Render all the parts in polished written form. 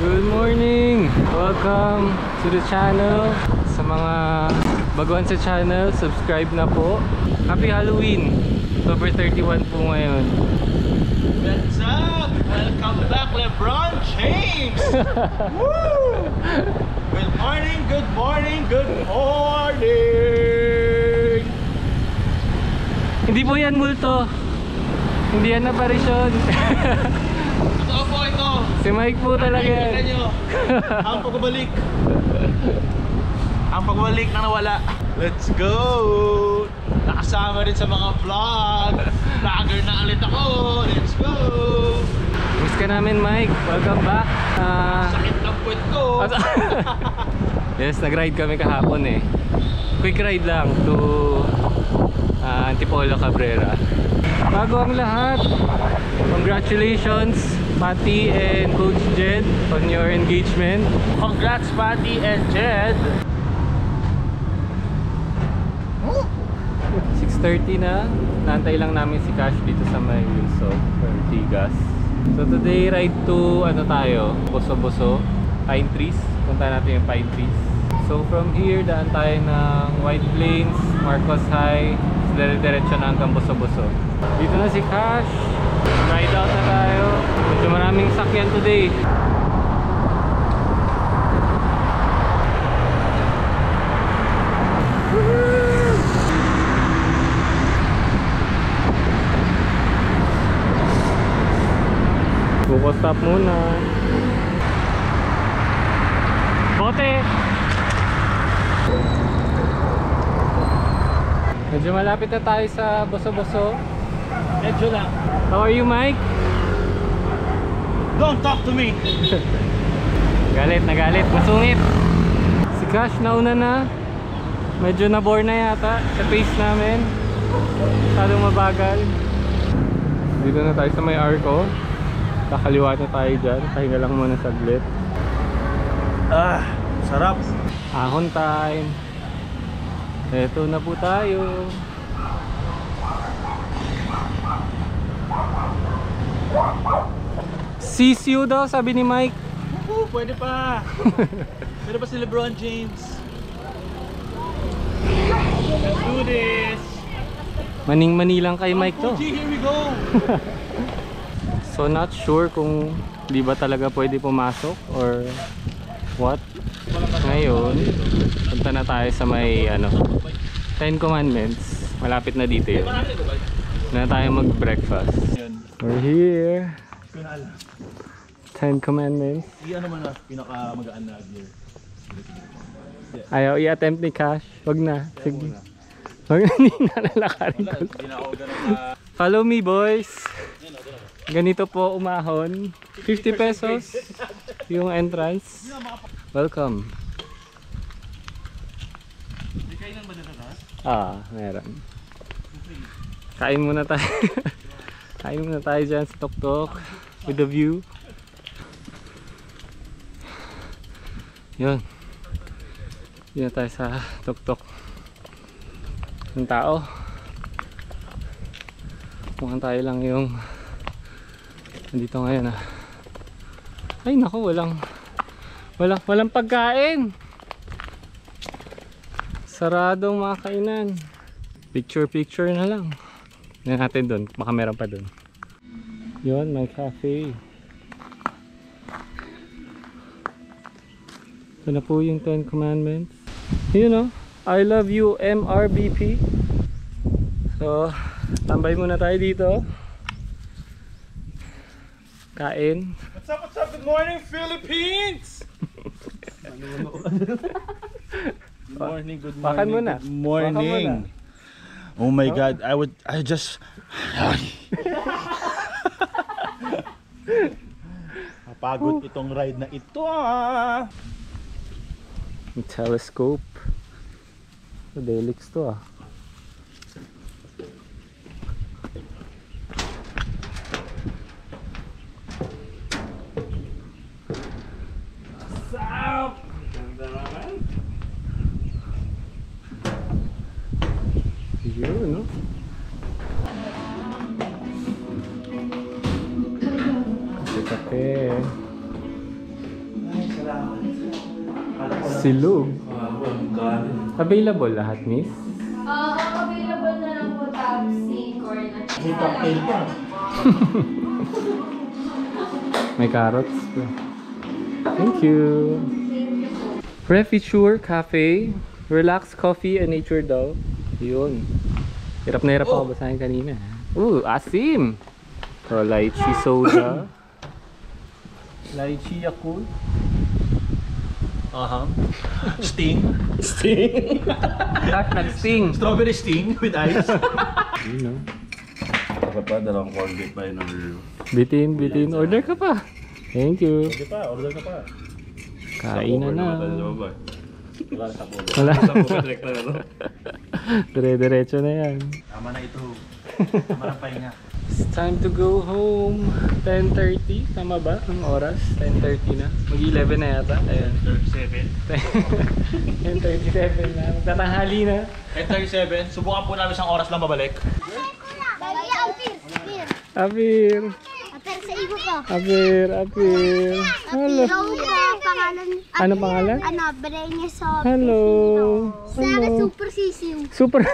Good morning! Welcome to the channel. Sa mga baguhan sa channel, subscribe na po. Happy Halloween! October 31 po ngayon. What's up? Welcome back, LeBron James! Woo! Good morning, good morning, good morning! Hindi po yan multo. Hindi yan aparisyon. Totoo po ito. Si Mike po talaga yan. Ang pagbalik. Ang pagbalik na nawala. Let's go! Nakasama rin sa mga vlog. Vlogger na ulit ako. Let's go! Miss ka namin, Mike. Welcome back. Sakit ng puwet ko. Yes, nag-ride kami kahapon eh. Quick ride lang to Antipolo Cabrera. Bago ang lahat, congratulations Patty and Coach Jed on your engagement. Congrats, Patty and Jed. 6:30 na. Naantay lang namin si Cash dito sa may Wilson or Tigas. So today ride to tayo, Boso-Boso, Pine Trees. Punta natin yung Pine Trees. So from here, daan tayo ng White Plains, Marcos High, dire-diretso na hanggang Boso-Boso. Dito na si Cash. Ride out na tayo. Medyo maraming sakyan today. Buko stop muna. Bote! Medyo malapit na tayo sa Boso-Boso. Medyo lang. How are you, Mike? Don't talk to me. Galit na galit, masungit. Si Cash nauna na. Medyo na-bore na yata sa pace namin. Masyadong mabagal. Dito na tayo sa may arco. Kakaliwa na tayo dyan. Pahinga lang muna saglit. Sarap. Ahon time. Eto na po tayo. CCU daw, sabi ni Mike. Pwede pa. Pwede pa si LeBron James. Let's do this. Maning-mani lang kay Mike to. Fuji, here we go. So not sure kung di ba talaga pwede pumasok or what. Ngayon, punta na tayo sa may Ten Commandments. Malapit na dito yun. Na tayo mag-breakfast. We're here. Ten Commandments. Iyan naman na pinaka-magaan na gear. Ayaw i-attempt ni Cash. Wag na. Sige. Wag na, hindi na lalakarin ko. Follow me, boys. Ganito po umahon. 50 pesos yung entrance. Welcome. May kainan ba dito taas? Meron. Kain muna tayo. Kain muna tayo dyan sa Tok-Tok with the view. Yun. Yun na tayo sa Tok-Tok. Yung tao. Mukhang tayo lang yung nandito ngayon Ay naku, walang pagkain. Saradong mga kainan. Picture na lang. Tingnan natin doon, baka meron pa doon. Yun, may cafe. Ito na po yung 10 Commandments. Yun I love you MRBP. So, tambay muna tayo dito. Kain. What's up? Good morning, Philippines! Good morning, good morning. Bakan muna. Good morning. Oh my God, I just Napagod itong ride na ito May telescope. Delix to Stop! Ganda naman. Yun, Kape. Silog. Available lahat, miss? Available na lang po taxi, corn at May cocktail pa. May carrots. Thank you. Refisure Cafe. Relax coffee and nature daw. Yun. Hirap na hirap ako basahin kanina. Asim! So, lychee soda. Lychee Yakult. Sting. Lahat nag-sting. Strawberry sting with ice. Yun, no? Baka pa, dalawang Colgate pa yun ang review. Bitin. Order ka pa. Thank you. Sige pa, order ka pa. Kain na. Wala na sa pulo. Wala. Sa pulo, direct na ano. Dire-diretso na yan. Tama na ito. Tama na pahinga. It's time to go home. 10:30. Tama ba ang oras? 10:30 na. Mag-11 na yata. Ayan. 37. 10:37 na. Magtatanghali na. 37. Subukan po namin isang oras lang babalik. Abir. Aper sa ibo ko. Abir. Hello. Ikaw po, pangalan. Ano pangalan? Ano, Brenya sa Hello. Sa akin, super sisiw. Super.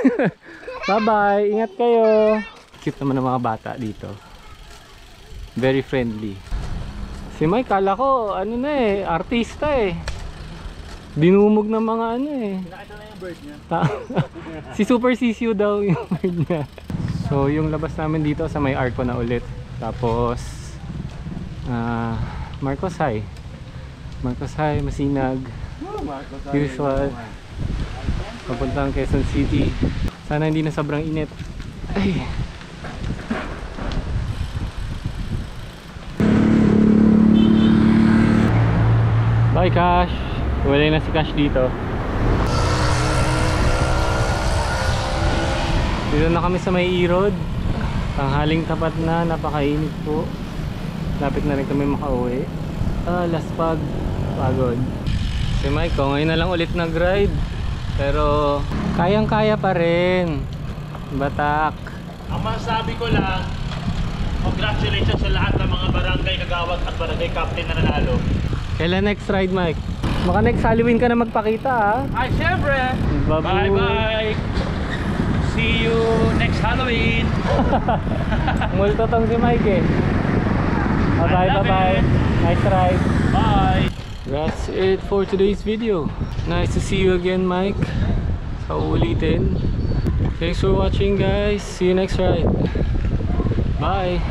Bye-bye. Ingat kayo. Cute naman ng mga bata dito. Very friendly. Si Mike, kala ko, artista eh. Dinumog ng mga Nakita na yung bird niya. Si Super Sisiu daw yung bird niya. So, yung labas namin dito sa may Arco na ulit. Tapos, Marcos High. Masinag. Usual. Papuntang Quezon City. Sana hindi na sobrang init. Ay. Bye Cash. Wala na si Cash dito. Dito na kami sa may Erod. Tanghaling tapat na, napakainit po. Lapit na rin kami makauwi. Laspag. Pagod. Si Mike, ngayon na lang ulit nag-ride. Pero kayang-kaya pa rin. Batak. Ang masasabi ko lang, congratulations sa lahat ng mga barangay kagawad at barangay captain na nanalo. Kailan next ride, Mike? Baka next Halloween ka na magpakita, ha? Ay, syempre! Babu. Bye-bye! See you next Halloween! Multo tong si Mike eh. Bye-bye. Nice ride. Bye! That's it for today's video. Nice to see you again, Mike. Sa uulitin. Thanks for watching, guys. See you next ride. Bye.